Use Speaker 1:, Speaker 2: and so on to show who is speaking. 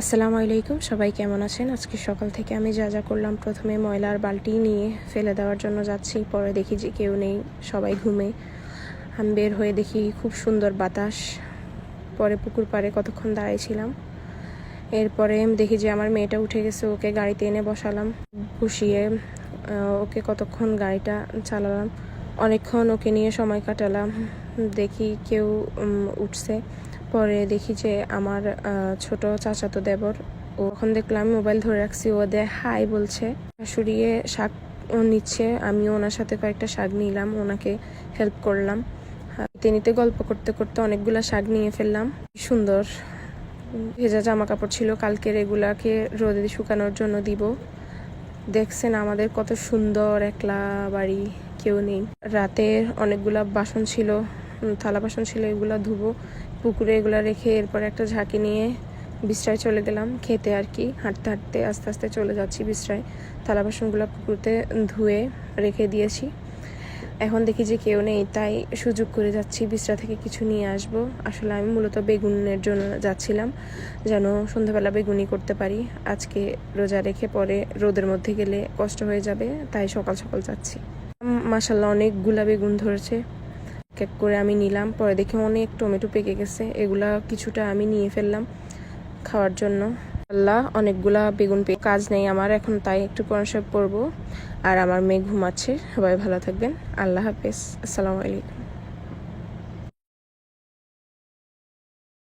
Speaker 1: আসসালামু আলাইকুম, সবাই কেমন আছেন? আজকে সকাল থেকে আমি যা যা করলাম, প্রথমে ময়লার বালতি নিয়ে ফেলে দেওয়ার জন্য যাচ্ছি। পরে দেখি যে কেউ নেই, সবাই ঘুমে। আমি বের হয়ে দেখি খুব সুন্দর বাতাস। পরে পুকুর পাড়ে কতক্ষণ দাঁড়িয়েছিলাম। এরপরে দেখি যে আমার মেয়েটা উঠে গেছে, ওকে গাড়িতে এনে বসালাম। বসিয়ে ওকে কতক্ষণ গাড়িটা চালালাম, অনেকক্ষণ ওকে নিয়ে সময় কাটালাম। দেখি কেউ উঠছে। পরে দেখি যে আমার ছোট চাচাতো দেবর, ওখন দেখলাম মোবাইল ধরে রাখছি, ও হাই বলছে। শাশুড়িয়ে শাক নিচ্ছে, আমিও ওনার সাথে কয়েকটা শাক নিলাম, ওনাকে হেল্প করলাম। নিতে গল্প করতে করতে অনেকগুলা শাক নিয়ে ফেললাম। সুন্দর ভেজা জামা কাপড় ছিল, কালকের এগুলাকে রোদে শুকানোর জন্য দিব। দেখছেন আমাদের কত সুন্দর একলা বাড়ি, কেউ নেই। রাতের অনেকগুলা বাসন ছিল, থালা বাসন ছিল, এগুলা ধুবো। পুকুরে এগুলা রেখে এরপর একটা ঝাঁকি নিয়ে বিশ্রায় চলে গেলাম খেতে আর কি। হাঁটতে হাঁটতে আস্তে আস্তে চলে যাচ্ছি বিশ্রায়। থালা বাসনগুলো পুকুরতে ধুয়ে রেখে দিয়েছি। এখন দেখি যে কেউ নেই, তাই সুযোগ করে যাচ্ছি বিশ্রা থেকে কিছু নিয়ে আসব। আসলে আমি মূলত বেগুনের জন্য যাচ্ছিলাম, যেন সন্ধ্যাবেলা বেগুনি করতে পারি। আজকে রোজা রেখে পরে রোদের মধ্যে গেলে কষ্ট হয়ে যাবে, তাই সকাল সকাল যাচ্ছি। মাশাল্লাহ অনেকগুলা বেগুন ধরেছে, এক করে আমি নিলাম। পরে দেখি অনেক টমেটো পেকে গেছে, এগুলা কিছুটা আমি নিয়ে ফেললাম খাওয়ার জন্য। আল্লাহ, অনেকগুলা বেগুন পেয়ে কাজ নেই আমার এখন, তাই একটু কোরআন শরীফ পড়বো। আর আমার মেয়ে ঘুমাচ্ছে। সবাই ভালো থাকবেন, আল্লাহ হাফেজ, আসসালামু আলাইকুম।